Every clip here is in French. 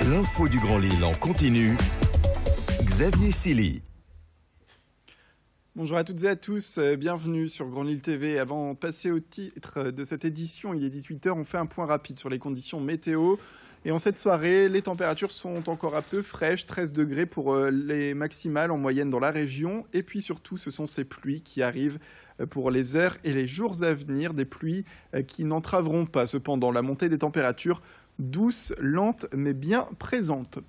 L'info du Grand Lille en continu. Xavier Silly. Bonjour à toutes et à tous, bienvenue sur Grand Lille TV. Avant de passer au titre de cette édition, il est 18h, on fait un point rapide sur les conditions météo. Et en cette soirée, les températures sont encore un peu fraîches, 13 degrés pour les maximales en moyenne dans la région. Et puis surtout, ce sont ces pluies qui arrivent pour les heures et les jours à venir, des pluies qui n'entraveront pas cependant la montée des températures, douce, lente mais bien présente.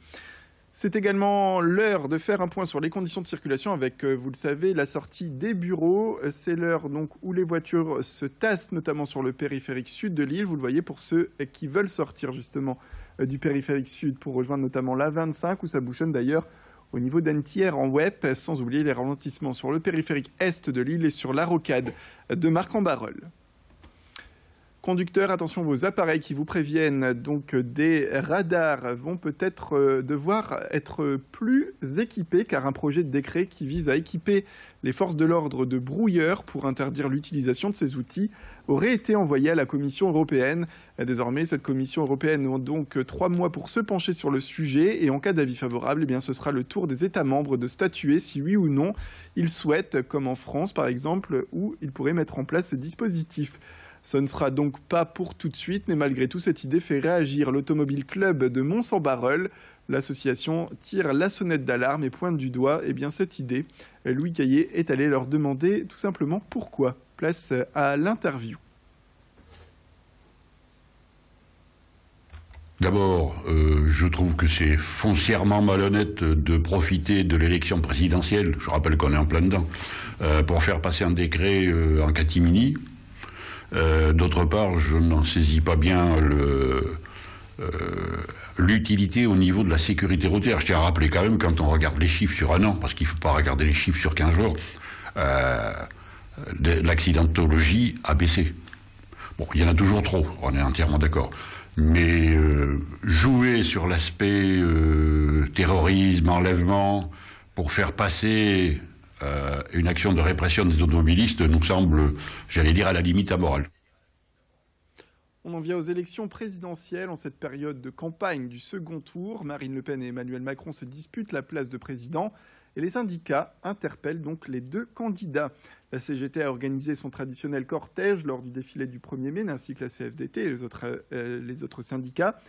C'est également l'heure de faire un point sur les conditions de circulation avec, vous le savez, la sortie des bureaux. C'est l'heure donc où les voitures se tassent, notamment sur le périphérique sud de Lille. Vous le voyez pour ceux qui veulent sortir justement du périphérique sud pour rejoindre notamment l'A25 où ça bouchonne d'ailleurs au niveau d'Antières en Wep, sans oublier les ralentissements sur le périphérique est de Lille et sur la rocade de Marc-en-Barœul. Conducteurs, attention, vos appareils qui vous préviennent donc des radars vont peut-être devoir être plus équipés car un projet de décret qui vise à équiper les forces de l'ordre de brouilleurs pour interdire l'utilisation de ces outils aurait été envoyé à la Commission européenne. Désormais, cette Commission européenne a donc 3 mois pour se pencher sur le sujet et en cas d'avis favorable, eh bien, ce sera le tour des États membres de statuer si oui ou non ils souhaitent, comme en France par exemple, où ils pourraient mettre en place ce dispositif. Ce ne sera donc pas pour tout de suite, mais malgré tout, cette idée fait réagir l'Automobile Club de Mons-en-Barœul. L'association tire la sonnette d'alarme et pointe du doigt cette idée. Louis Caillé est allé leur demander tout simplement pourquoi. Place à l'interview. D'abord, je trouve que c'est foncièrement malhonnête de profiter de l'élection présidentielle, je rappelle qu'on est en plein dedans, pour faire passer un décret en catimini. D'autre part, je n'en saisis pas bien l'utilité au niveau de la sécurité routière. Je tiens à rappeler quand même, quand on regarde les chiffres sur un an, parce qu'il ne faut pas regarder les chiffres sur 15 jours, l'accidentologie a baissé. Bon, il y en a toujours trop, on est entièrement d'accord. Mais jouer sur l'aspect terrorisme, enlèvement, pour faire passer une action de répression des automobilistes nous semble, j'allais dire, à la limite amorale. On en vient aux élections présidentielles. En cette période de campagne du second tour, Marine Le Pen et Emmanuel Macron se disputent la place de président et les syndicats interpellent donc les deux candidats. La CGT a organisé son traditionnel cortège lors du défilé du 1er mai, ainsi que la CFDT et les autres syndicats.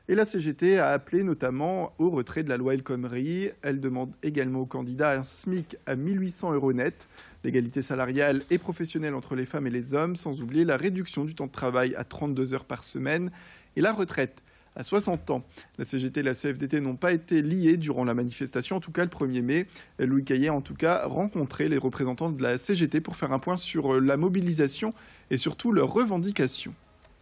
Et la CGT a appelé notamment au retrait de la loi El Khomri. Elle demande également aux candidats un SMIC à 1 800 € net, l'égalité salariale et professionnelle entre les femmes et les hommes, sans oublier la réduction du temps de travail à 32 heures par semaine et la retraite à 60 ans. La CGT et la CFDT n'ont pas été liées durant la manifestation, en tout cas le 1er mai. Louis Caillé a en tout cas rencontré les représentants de la CGT pour faire un point sur la mobilisation et surtout leurs revendications.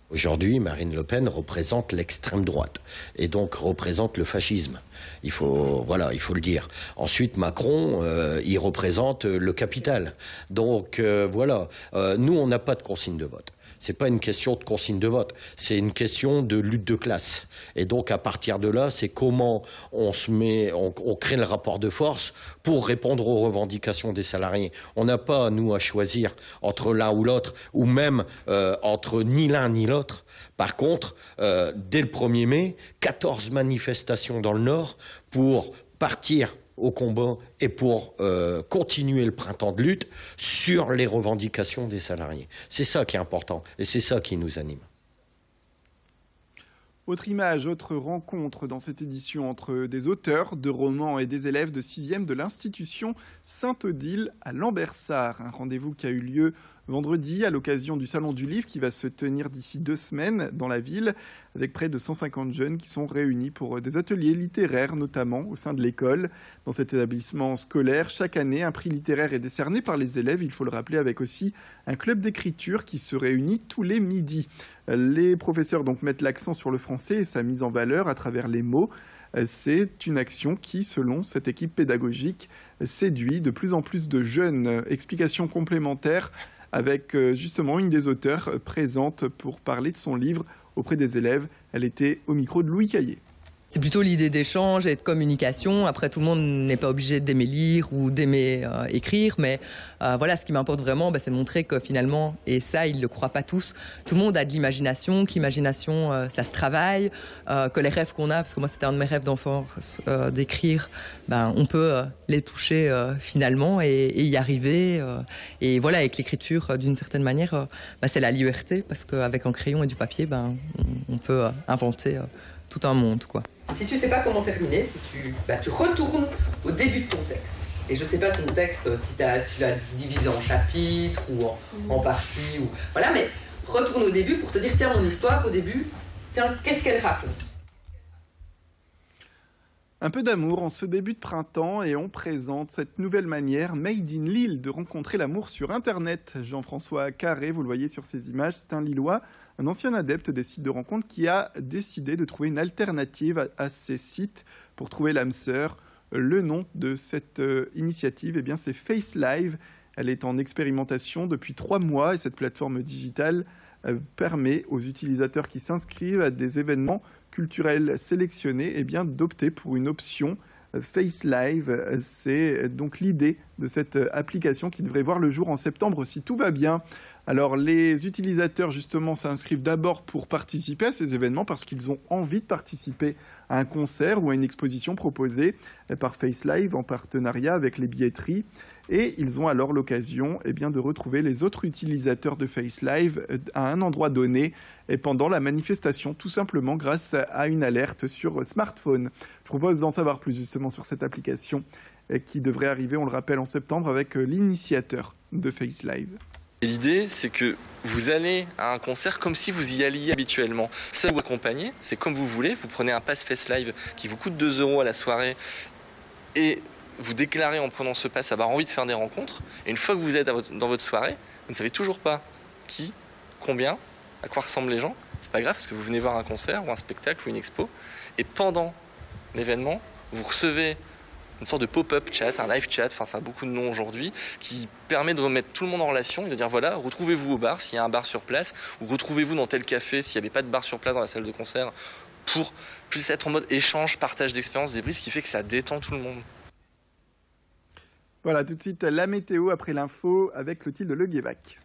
Aujourd'hui, Marine Le Pen représente l'extrême droite et donc représente le fascisme. Il faut le dire. Ensuite, Macron, il représente le capital. Donc nous, on n'a pas de consigne de vote. C'est pas une question de consigne de vote, c'est une question de lutte de classe. Et donc à partir de là, c'est comment on crée le rapport de force pour répondre aux revendications des salariés. On n'a pas, nous, à choisir entre l'un ou l'autre, ou même entre ni l'un ni l'autre. Par contre, dès le 1er mai, 14 manifestations dans le Nord pour partir au combat et pour continuer le printemps de lutte sur les revendications des salariés. C'est ça qui est important et c'est ça qui nous anime. Autre image, autre rencontre dans cette édition entre des auteurs de romans et des élèves de 6e de l'institution Sainte-Odile à Lambersart. Un rendez-vous qui a eu lieu vendredi à l'occasion du Salon du Livre qui va se tenir d'ici 2 semaines dans la ville avec près de 150 jeunes qui sont réunis pour des ateliers littéraires notamment au sein de l'école. Dans cet établissement scolaire, chaque année, un prix littéraire est décerné par les élèves, il faut le rappeler, avec aussi un club d'écriture qui se réunit tous les midis. Les professeurs donc mettent l'accent sur le français et sa mise en valeur à travers les mots. C'est une action qui, selon cette équipe pédagogique, séduit de plus en plus de jeunes. Explications complémentaires avec justement une des auteurs présente pour parler de son livre auprès des élèves. Elle était au micro de Louis Caillé. c'est plutôt l'idée d'échange et de communication. Après, tout le monde n'est pas obligé d'aimer lire ou d'aimer écrire, mais voilà, ce qui m'importe vraiment, c'est de montrer que finalement, et ça, ils ne le croient pas tous, tout le monde a de l'imagination, que l'imagination, ça se travaille, que les rêves qu'on a, parce que moi, c'était un de mes rêves d'enfance, d'écrire, on peut les toucher finalement et y arriver. Et voilà, avec l'écriture, d'une certaine manière, c'est la liberté, parce qu'avec un crayon et du papier, on peut inventer tout un monde, quoi. Si tu sais pas comment terminer, tu retournes au début de ton texte. Et je sais pas ton texte, si tu l'as divisé en chapitres ou en parties, voilà, mais retourne au début pour te dire, tiens, mon histoire au début, tiens, qu'est-ce qu'elle raconte? Un peu d'amour en ce début de printemps et on présente cette nouvelle manière made in Lille de rencontrer l'amour sur Internet. Jean-François Carré, vous le voyez sur ces images, c'est un Lillois, un ancien adepte des sites de rencontres qui a décidé de trouver une alternative à ces sites pour trouver l'âme sœur. Le nom de cette initiative, c'est Face Live. Elle est en expérimentation depuis 3 mois et cette plateforme digitale permet aux utilisateurs qui s'inscrivent à des événements culturels sélectionnés d'opter pour une option Face Live. C'est donc l'idée de cette application qui devrait voir le jour en septembre si tout va bien. Alors les utilisateurs justement s'inscrivent d'abord pour participer à ces événements parce qu'ils ont envie de participer à un concert ou à une exposition proposée par Face Live en partenariat avec les billetteries et ils ont alors l'occasion de retrouver les autres utilisateurs de Face Live à un endroit donné et pendant la manifestation tout simplement grâce à une alerte sur smartphone. Je propose d'en savoir plus justement sur cette application qui devrait arriver, on le rappelle, en septembre avec l'initiateur de Face Live. L'idée, c'est que vous allez à un concert comme si vous y alliez habituellement. Seul ou accompagné, c'est comme vous voulez. Vous prenez un pass Face Live qui vous coûte 2 € à la soirée et vous déclarez en prenant ce pass avoir envie de faire des rencontres. Et une fois que vous êtes dans votre soirée, vous ne savez toujours pas qui, combien, à quoi ressemblent les gens. C'est pas grave parce que vous venez voir un concert ou un spectacle ou une expo. Et pendant l'événement, vous recevez une sorte de pop-up chat, un live chat, ça a beaucoup de noms aujourd'hui, qui permet de remettre tout le monde en relation et de dire voilà, retrouvez-vous au bar s'il y a un bar sur place, ou retrouvez-vous dans tel café s'il n'y avait pas de bar sur place dans la salle de concert, pour plus être en mode échange, partage d'expériences, débrief, ce qui fait que ça détend tout le monde. Voilà, tout de suite la météo après l'info avec Clotilde Le Guévac.